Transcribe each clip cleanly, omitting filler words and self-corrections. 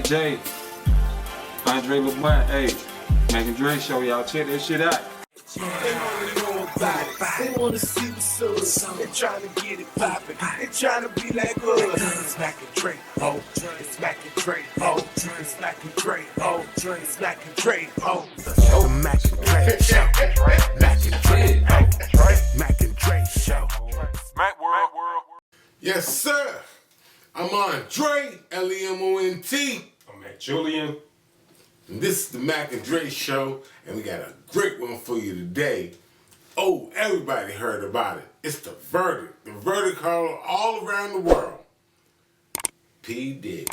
Jay, Andre LeBlanc, hey, making Dre show, y'all check that shit out. They wanna know about it. They wanna see what's up. They trying to get it poppin'. They trying to be like us. It's smacking Dre, oh. It's smacking Dre, oh. It's smacking Dre, oh. It's smacking Dre, oh. The Mac and Dre show. Mac and Dre, oh. Mac and Dre show. Mac World. Yes, sir. I'm on Dre, L-E-M-O-N-T. I'm at Julian. And this is the Mac and Dre show, and we got a great one for you today. Oh, everybody heard about it. It's the verdict. The verdict all around the world. P. Diddy.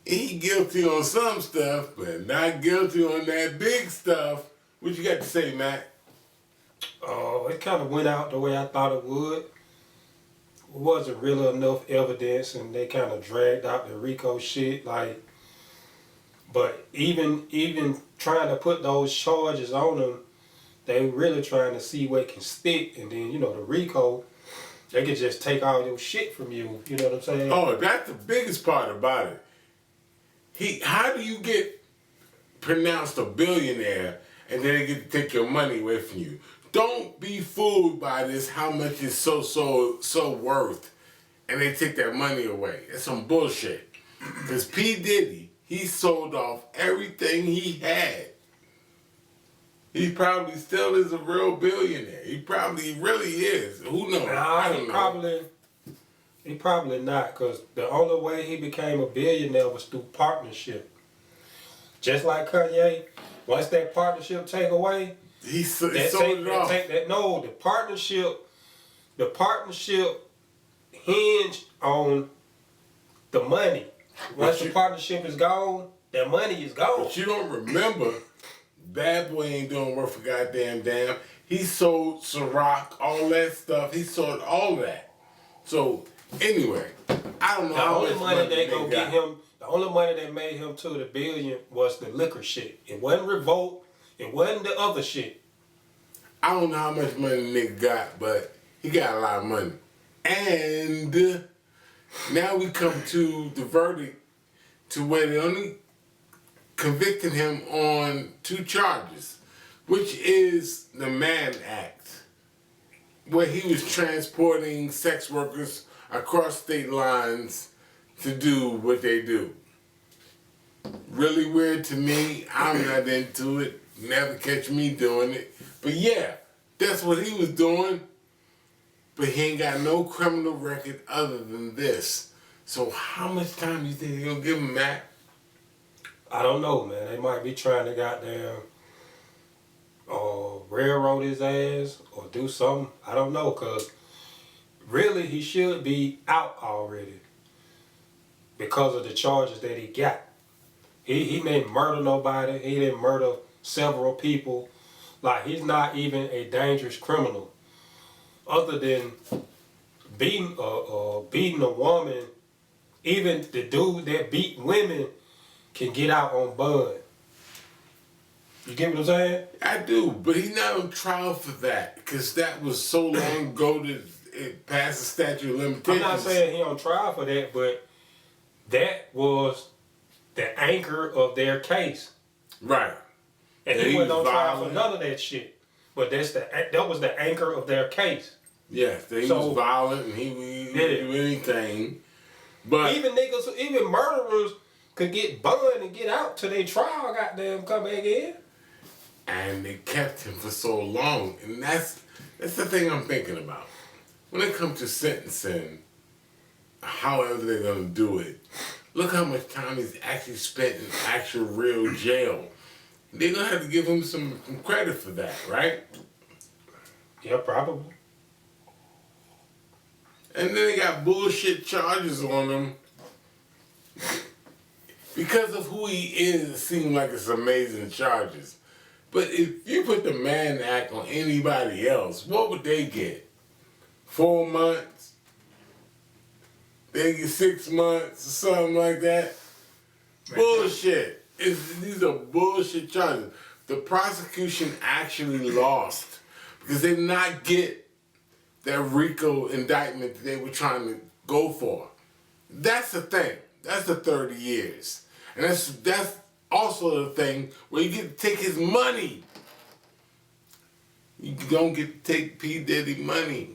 He guilty on some stuff, but not guilty on that big stuff. What you got to say, Mac? Oh, it kind of went out the way I thought it would. It wasn't really enough evidence, and they kind of dragged out the RICO shit. But even trying to put those charges on them, they really trying to see what can stick. And then, the RICO, they could just take all your shit from you. You know what I'm saying? Oh, that's the biggest part about it. How do you get pronounced a billionaire and then they get to take your money away from you? Don't be fooled by this, how much it's so worth, and they take that money away. It's some bullshit. Because P. Diddy, he sold off everything he had. He probably still is a real billionaire. He probably really is. Who knows? I don't know. He probably not, because the only way he became a billionaire was through partnership. Just like Kanye, once that partnership take away, he sold it off. The partnership hinged on the money. Once the partnership is gone, that money is gone. But you don't remember, Bad Boy ain't doing work for goddamn damn. He sold Ciroc, all that stuff. He sold all that. So anyway, I don't know how much money they gonna get him. The only money that made him to the billion was the liquor shit. It wasn't Revolt. It wasn't the other shit. I don't know how much money the nigga got, but he got a lot of money. And now we come to the verdict, to where they only convicted him on 2 charges, which is the Mann Act, where he was transporting sex workers across state lines to do what they do. Really weird to me. I'm not into it. Never catch me doing it. But yeah, that's what he was doing. But he ain't got no criminal record other than this. So how much time do you think they're going to give him, Matt? I don't know, man. They might be trying to goddamn railroad his ass or do something. I don't know, because really he should be out already because of the charges that he got. He didn't murder nobody. He didn't murder several people. Like, he's not even a dangerous criminal. Other than beating a woman, even the dude that beat women can get out on bond. You get what I'm saying? I do, but he's not on trial for that, because that was so long ago that it passed the statute of limitations. I'm not saying he on trial for that, but that was the anchor of their case. Right. And he wasn't on trial for none of that shit. But that was the anchor of their case. Yes, he was violent and he would do anything. But even murderers could get burned and get out till they trial goddamn come back in. And they kept him for so long. And that's the thing I'm thinking about. When it comes to sentencing, however they're gonna do it, look how much time he's actually spent in actual real jail. They're gonna have to give him some credit for that, right? Yeah, probably. And then they got bullshit charges on him. Because of who he is, it seems like it's amazing charges. But if you put the Mann Act on anybody else, what would they get? 4 months? They get 6 months or something like that? Bullshit. These are bullshit charges. The prosecution actually lost because they did not get that RICO indictment that they were trying to go for. That's the thing. That's the 30 years. And that's also the thing where you get to take his money. You don't get to take P. Diddy money.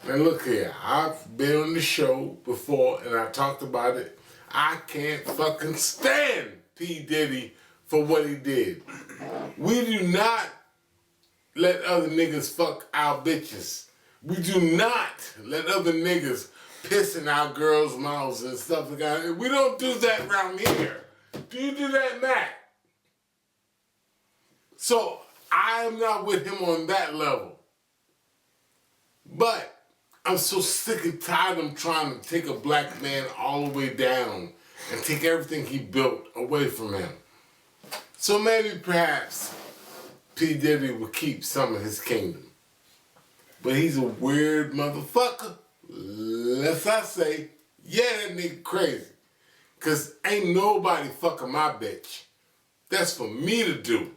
And look here, I've been on the show before and I talked about it. I can't fucking stand P. Diddy for what he did. We do not let other niggas fuck our bitches. We do not let other niggas piss in our girls' mouths and stuff like that. We don't do that around here. Do you do that, Matt? So I am not with him on that level. But I'm so sick and tired of him trying to take a black man all the way down and take everything he built away from him. So maybe perhaps P. Diddy will keep some of his kingdom. But he's a weird motherfucker. Lest I say, yeah, that nigga crazy. Cause ain't nobody fucking my bitch. That's for me to do.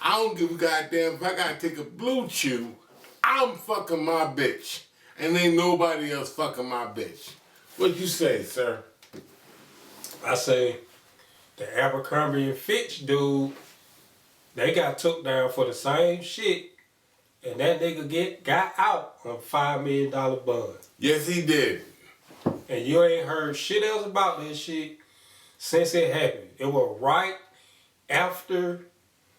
I don't give a goddamn if I gotta take a blue chew, I'm fucking my bitch. And ain't nobody else fucking my bitch. What you say, sir? I say the Abercrombie and Fitch dude, they got took down for the same shit, and that nigga got out on $5 million bond. Yes, he did. And you ain't heard shit else about this shit since it happened. It was right after,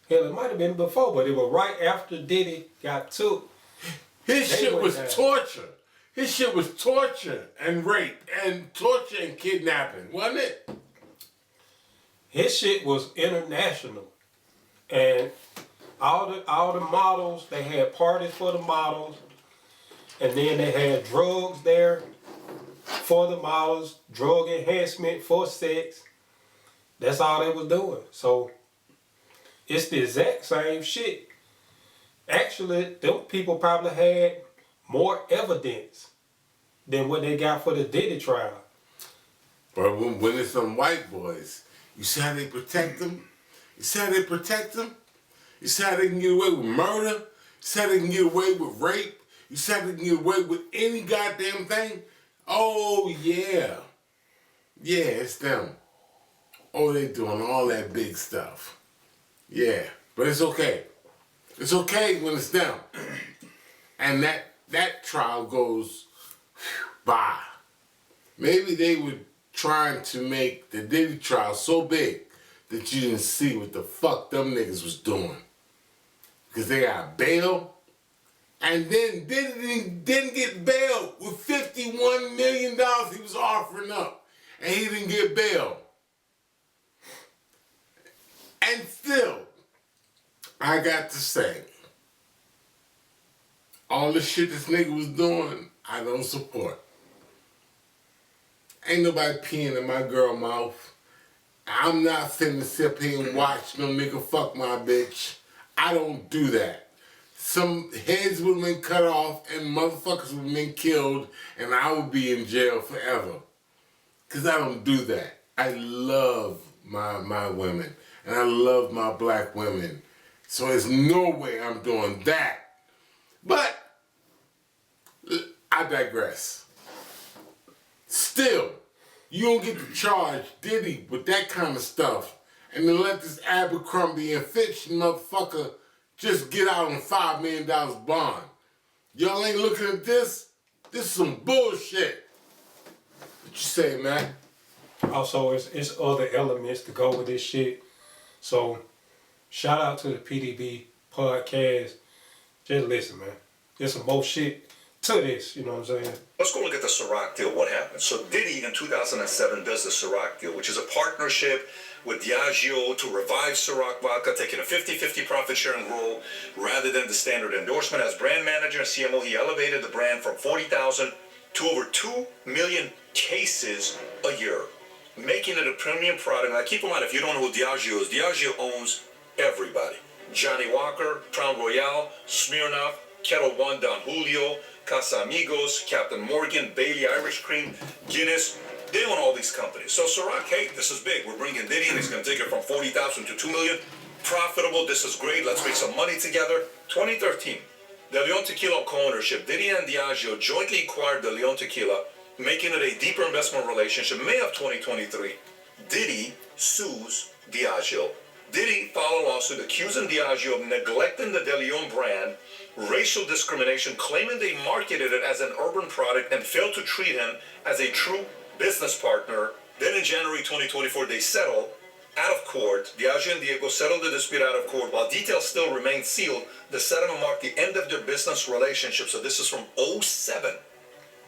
hell, it might have been before, but it was right after Diddy got took. His shit was torture. His shit was torture and rape and torture and kidnapping, wasn't it? His shit was international. And all the models, they had parties for the models, and then they had drugs there for the models, drug enhancement for sex. That's all they was doing. So it's the exact same shit. Actually, them people probably had more evidence than what they got for the Diddy trial. But when it's some white boys, you see how they protect them? You see how they protect them? You see how they can get away with murder? You see how they can get away with rape? You see how they can get away with any goddamn thing? Oh, yeah. Yeah, it's them. Oh, they doing all that big stuff. Yeah, but it's okay. It's okay when it's them. And that trial goes by. Maybe they were trying to make the Diddy trial so big that you didn't see what the fuck them niggas was doing. Because they got bail. And then Diddy didn't get bail with $51 million he was offering up. And he didn't get bail. And still, I got to say, all the shit this nigga was doing, I don't support. Ain't nobody peeing in my girl mouth. I'm not finna sit up here and watch no nigga fuck my bitch. I don't do that. Some heads would have been cut off and motherfuckers would have been killed and I would be in jail forever. Cause I don't do that. I love my women and I love my black women. So there's no way I'm doing that. But I digress. Still, you don't get to charge Diddy with that kind of stuff and then let this Abercrombie and Fitch motherfucker just get out on $5 million bond. Y'all ain't looking at this? This is some bullshit. What you say, man? Also, it's other elements to go with this shit. So, shout out to the PDB podcast. Just listen, man. There's some more shit to this, you know what I'm saying? Let's go look at the Ciroc deal, what happened. So Diddy in 2007 does the Ciroc deal, which is a partnership with Diageo to revive Ciroc vodka, taking a 50-50 profit sharing role rather than the standard endorsement. As brand manager and CMO, he elevated the brand from 40,000 to over 2 million cases a year, making it a premium product. Now keep in mind, if you don't know who Diageo is, Diageo owns everybody. Johnny Walker, Crown Royal, Smirnoff, Kettle One, Don Julio, Casamigos, Captain Morgan, Bailey Irish Cream, Guinness. They own all these companies. So Ciroc, hey, this is big. We're bringing Diddy and he's going to take it from 40,000 to 2 million. Profitable. This is great. Let's make some money together. 2013, the Leon Tequila co-ownership. Diddy and Diageo jointly acquired the Leon Tequila making it a deeper investment relationship. May of 2023, Diddy sues Diageo. Diddy filed a lawsuit accusing Diageo of neglecting the De Leon brand, racial discrimination, claiming they marketed it as an urban product and failed to treat him as a true business partner. Then in January 2024, they settled out of court. Diageo and Diego settled the dispute out of court. While details still remain sealed, the settlement marked the end of their business relationship. So this is from 2007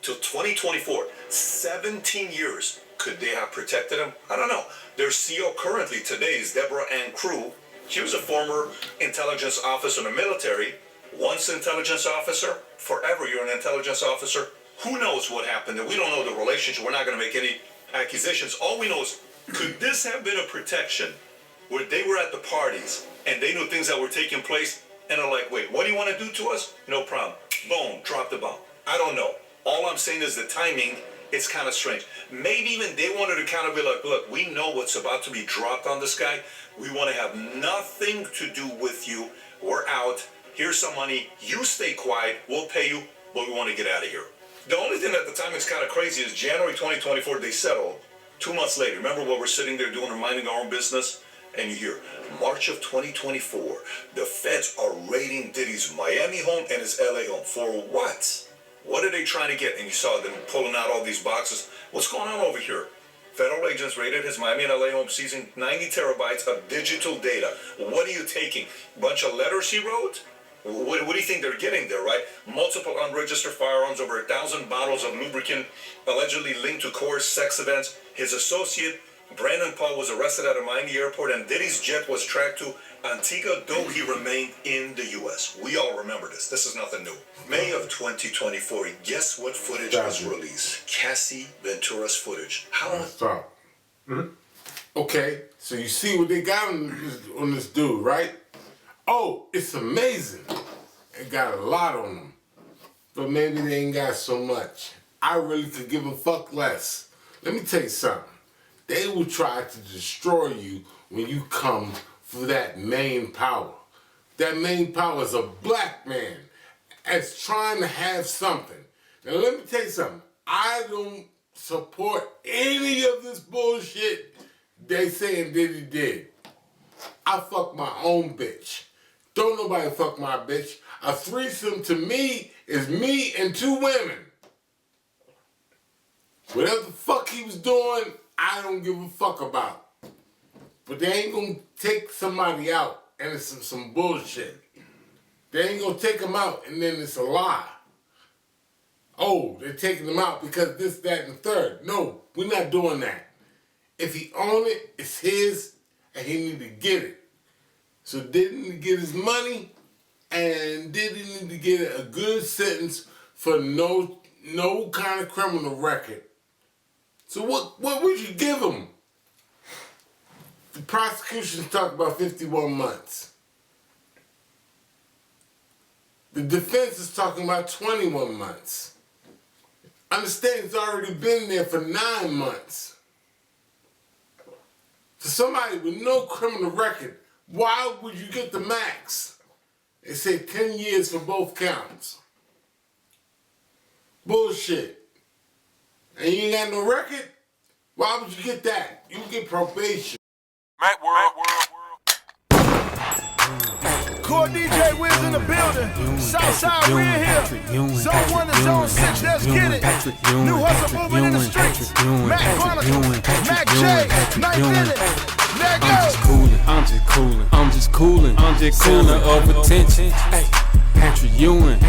to 2024, 17 years. Could they have protected him? I don't know. Their CEO currently today is Deborah Ann Crew. She was a former intelligence officer in the military. Once intelligence officer, forever you're an intelligence officer. Who knows what happened? We don't know the relationship. We're not going to make any accusations. All we know is, could this have been a protection where they were at the parties and they knew things that were taking place and are like, wait, what do you want to do to us? No problem. Boom, drop the bomb. I don't know. All I'm saying is the timing, it's kind of strange. Maybe even they wanted to kind of be like, look, we know what's about to be dropped on this guy. We want to have nothing to do with you. We're out. Here's some money. You stay quiet. We'll pay you, but we want to get out of here. The only thing at the time is kind of crazy is January 2024, they settled. 2 months later, remember when we're sitting there doing or minding our own business? And you hear, March of 2024, the feds are raiding Diddy's Miami home and his LA home. For what? What are they trying to get? And you saw them pulling out all these boxes. What's going on over here? Federal agents raided his Miami and LA home, seizing 90 terabytes of digital data. What are you taking? Bunch of letters he wrote? What do you think they're getting there, right? Multiple unregistered firearms, over 1,000 bottles of lubricant, allegedly linked to coerced sex events. His associate, Brandon Paul, was arrested at a Miami airport, and Diddy's jet was tracked to Antigua, though he remained in the U.S. We all remember this. This is nothing new. May of 2024, guess what footage was released? Cassie Ventura's footage. How? Stop. Mm-hmm. Okay, so you see what they got on this dude, right? Oh, it's amazing. It got a lot on them. But maybe they ain't got so much. I really could give a fuck less. Let me tell you something. They will try to destroy you when you come for that main power. That main power is a black man that's trying to have something. Now let me tell you something. I don't support any of this bullshit they saying Diddy did. I fuck my own bitch. Don't nobody fuck my bitch. A threesome to me is me and 2 women. Whatever the fuck he was doing, I don't give a fuck about. But they ain't gonna take somebody out and it's some bullshit. They ain't gonna take him out and then it's a lie. Oh, they're taking him out because this, that, and the third. No, we're not doing that. If he own it, it's his and he need to get it. So Diddy need to get his money and Diddy need to get a good sentence for no kind of criminal record. So what would you give him? The prosecution's talking about 51 months. The defense is talking about 21 months. Understand it's already been there for 9 months. For somebody with no criminal record, why would you get the max? They say 10 years for both counts. Bullshit. And you ain't got no record? Why would you get that? You can get probation. Mac World. Core DJ Wiz in the building. Southside, we're here. Zone 1 and Zone 6, let's get it. New hustle moving in the streets. Mac Chronicle, Mac J, 9 minutes. Let go. I'm just coolin'. Center of attention. Hey, Patrick Ewing,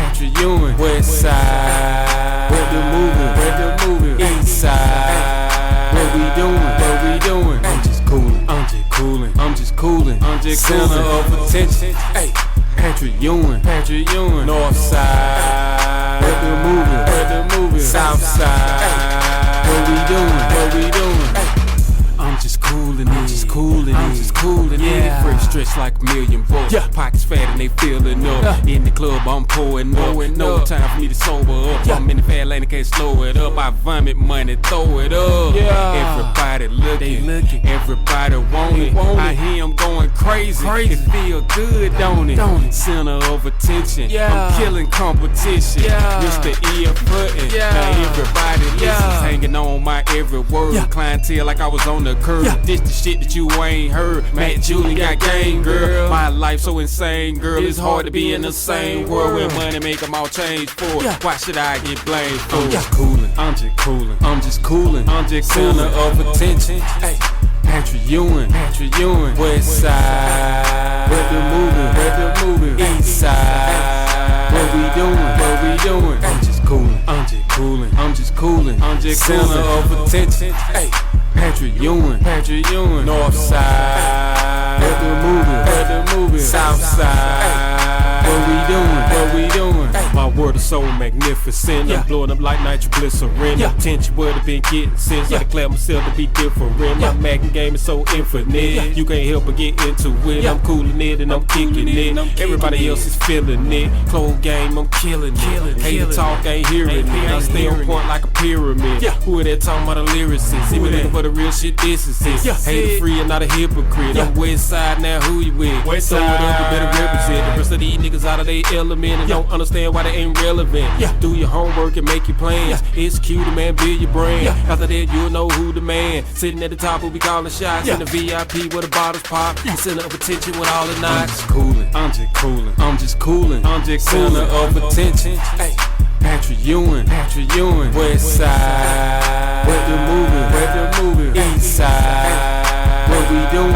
West Side. Where they moving, East Side. What we doing? I'm just coolin'. Center of attention. Hey, Patrick Ewing, North Side. Where they moving, South Side. What we doing? I'm just coolin' it. Yeah. Fresh stretched like a million bucks. Pockets fat and they filling up. In the club, I'm pouring up. No time for me to sober up. I'm in the fat lane, I can't slow it up. I vomit money, throw it up. Everybody looking, everybody want it. I hear 'em going crazy. It feel good, don't it? Center of attention. I'm killing competition. Mr. Ear footin'. Now everybody listens, hanging on my every word. Clientele like I was on the curb. This the shit that you ain't heard. Matt Julian got game, girl. My life so insane, girl. It's hard to be in the same world where money make 'em all change for. Why should I get blamed for? I'm just coolin', I'm just coolin', I'm just coolin', I'm just center of attention. Hey, Patrick Ewing, West Side, where the moving, East Side, what we doing, I'm just coolin', I'm just coolin', I'm just coolin', I'm just center of attention. Hey, Patrick Ewing, North Side, where the moving, South Side, what we doing, My world is so magnificent, I'm blowing up like nitroglycerin. Attention what I've been getting since I declare myself to be different. My Magnum game is so infinite, you can't help but get into it. I'm cooling it and I'm kicking it. Everybody else is feeling it. Clothes game, I'm killing it. Hate to talk, ain't hearing it. I stay on point like a pyramid. Who are they talking about the lyricists? See me looking for the real shit, this is it. Hater free and not a hypocrite. I'm West Side now, who you with? West Side, you better represent. The rest of these niggas out of their element and don't understand why they ain't relevant. Do your homework and make your plans. It's cute, man, build your brand. After that, you'll know who the man. Sitting at the top, we'll be calling shots. In the VIP where the bottles pop. Center of attention with all the knots. I'm just coolin', I'm just coolin', I'm just center of attention. Hey, Patrick Ewing, West Side, where the moving, East Side, what we doing,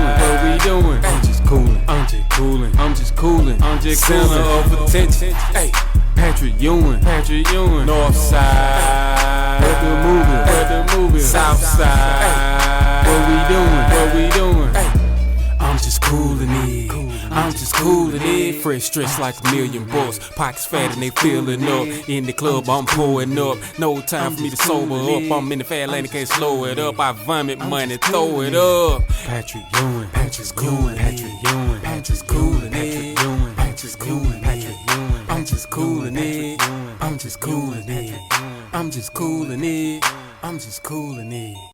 I'm just coolin', I'm just coolin', I'm just coolin', I'm just center of attention. Hey, Patrick Ewing, North Side, where the moving, South Side, what we doing, I'm just coolin' it, I'm just coolin' it. Fresh stretched like a million bucks. Pockets fat and they fillin' up. In the club, I'm pouring up. No time for me to sober up. I'm in the fat lane, I can't slow it up. I vomit money, throw it up. Patrick Ewing, Patrick Ewing, Patrick coolin' it, Patrick coolin' it. I'm just coolin' it, I'm just coolin' it, I'm just coolin' it, I'm just coolin' it.